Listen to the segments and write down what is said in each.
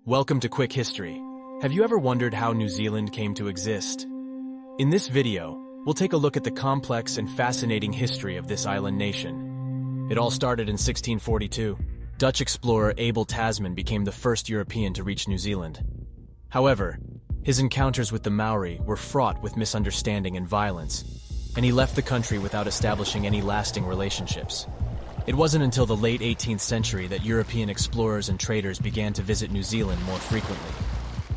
Welcome to Quick History. Have you ever wondered how New Zealand came to exist? In this video, we'll take a look at the complex and fascinating history of this island nation. It all started in 1642. Dutch explorer Abel Tasman became the first European to reach New Zealand. However, his encounters with the Maori were fraught with misunderstanding and violence, and he left the country without establishing any lasting relationships. It wasn't until the late 18th century that European explorers and traders began to visit New Zealand more frequently.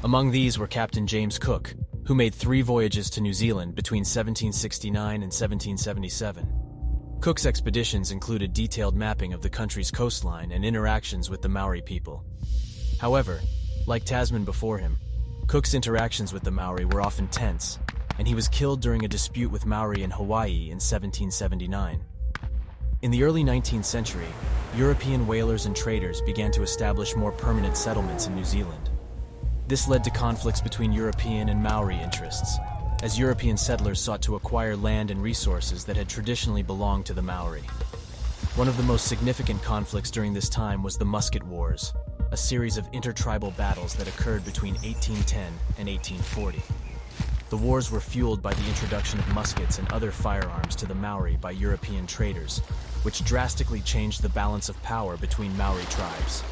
Among these were Captain James Cook, who made 3 voyages to New Zealand between 1769 and 1777. Cook's expeditions included detailed mapping of the country's coastline and interactions with the Maori people. However, like Tasman before him, Cook's interactions with the Maori were often tense, and he was killed during a dispute with Maori in Hawaii in 1779. In the early 19th century, European whalers and traders began to establish more permanent settlements in New Zealand. This led to conflicts between European and Maori interests, as European settlers sought to acquire land and resources that had traditionally belonged to the Maori. One of the most significant conflicts during this time was the Musket Wars, a series of intertribal battles that occurred between 1810 and 1840. The wars were fueled by the introduction of muskets and other firearms to the Maori by European traders, which drastically changed the balance of power between Maori tribes.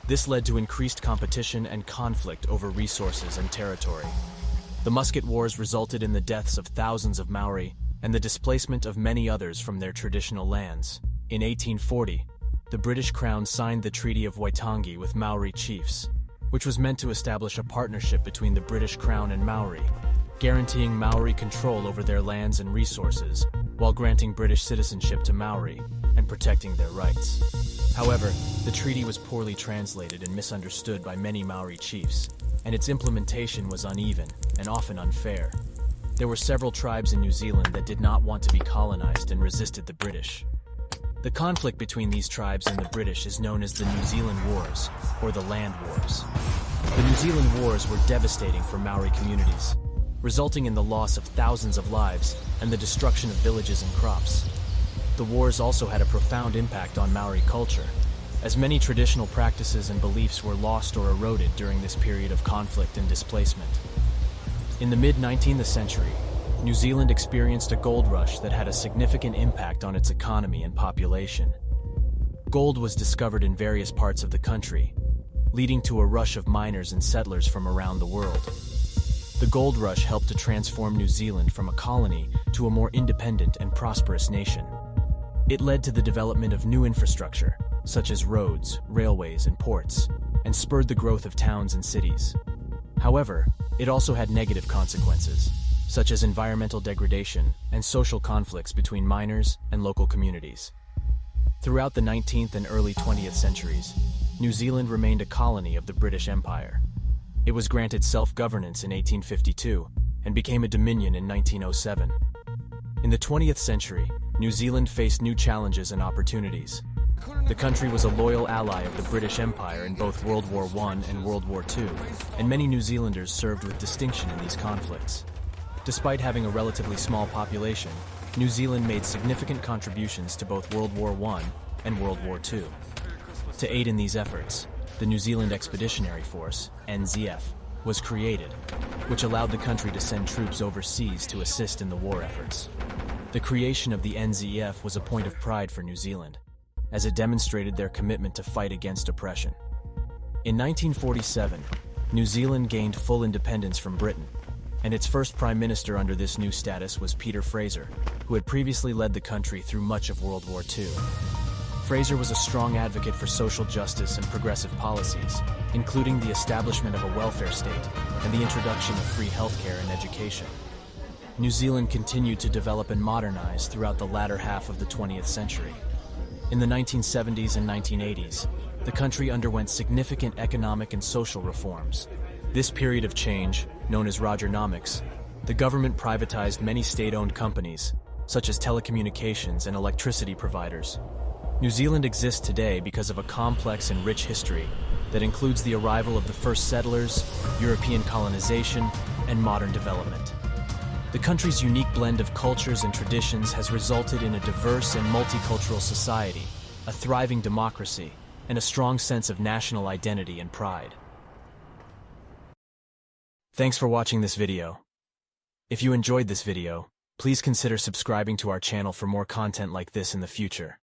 This led to increased competition and conflict over resources and territory. The Musket Wars resulted in the deaths of thousands of Maori and the displacement of many others from their traditional lands. In 1840, the British Crown signed the Treaty of Waitangi with Maori chiefs, which was meant to establish a partnership between the British Crown and Maori, guaranteeing Maori control over their lands and resources, while granting British citizenship to Maori and protecting their rights. However, the treaty was poorly translated and misunderstood by many Maori chiefs, and its implementation was uneven and often unfair. There were several tribes in New Zealand that did not want to be colonized and resisted the British. The conflict between these tribes and the British is known as the New Zealand Wars, or the Land Wars. The New Zealand Wars were devastating for Maori communities, resulting in the loss of thousands of lives and the destruction of villages and crops. The wars also had a profound impact on Maori culture, as many traditional practices and beliefs were lost or eroded during this period of conflict and displacement. In the mid-19th century, New Zealand experienced a gold rush that had a significant impact on its economy and population. Gold was discovered in various parts of the country, leading to a rush of miners and settlers from around the world. The gold rush helped to transform New Zealand from a colony to a more independent and prosperous nation. It led to the development of new infrastructure, such as roads, railways, and ports, and spurred the growth of towns and cities. However, it also had negative consequences, such as environmental degradation and social conflicts between miners and local communities. Throughout the 19th and early 20th centuries, New Zealand remained a colony of the British Empire. It was granted self-governance in 1852 and became a dominion in 1907. In the 20th century, New Zealand faced new challenges and opportunities. The country was a loyal ally of the British Empire in both World War I and World War II, and many New Zealanders served with distinction in these conflicts. Despite having a relatively small population, New Zealand made significant contributions to both World War I and World War II. To aid in these efforts, the New Zealand Expeditionary Force, NZF, was created, which allowed the country to send troops overseas to assist in the war efforts. The creation of the NZF was a point of pride for New Zealand, as it demonstrated their commitment to fight against oppression. In 1947, New Zealand gained full independence from Britain, and its first prime minister under this new status was Peter Fraser, who had previously led the country through much of World War II. Fraser was a strong advocate for social justice and progressive policies, including the establishment of a welfare state and the introduction of free healthcare and education. New Zealand continued to develop and modernize throughout the latter half of the 20th century. In the 1970s and 1980s, the country underwent significant economic and social reforms. This period of change, known as Rogernomics, the government privatized many state-owned companies, such as telecommunications and electricity providers. New Zealand exists today because of a complex and rich history that includes the arrival of the first settlers, European colonization, and modern development. The country's unique blend of cultures and traditions has resulted in a diverse and multicultural society, a thriving democracy, and a strong sense of national identity and pride. Thanks for watching this video. If you enjoyed this video, please consider subscribing to our channel for more content like this in the future.